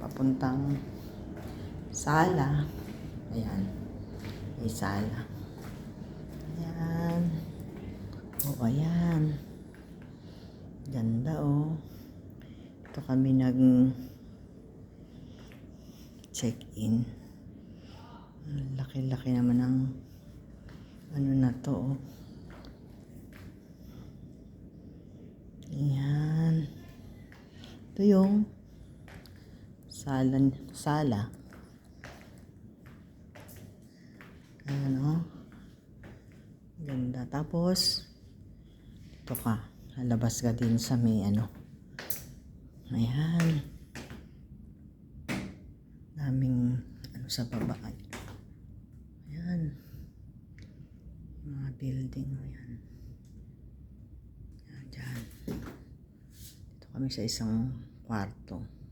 papuntang sala. Ayan. May sala. Ayan. O, ayan. Ganda, oh. Ito kami check-in. Laki-laki naman ng ano na to, oh. Ayan. Ito yung sala. Ayan, oh. Ganda. Tapos, ito ka. Lalabas ka din sa may ano. Ayan. Daming ano sa baba. Ayan. Mga building. Ayan. Ayan, dyan. Dito kami sa isang kwarto.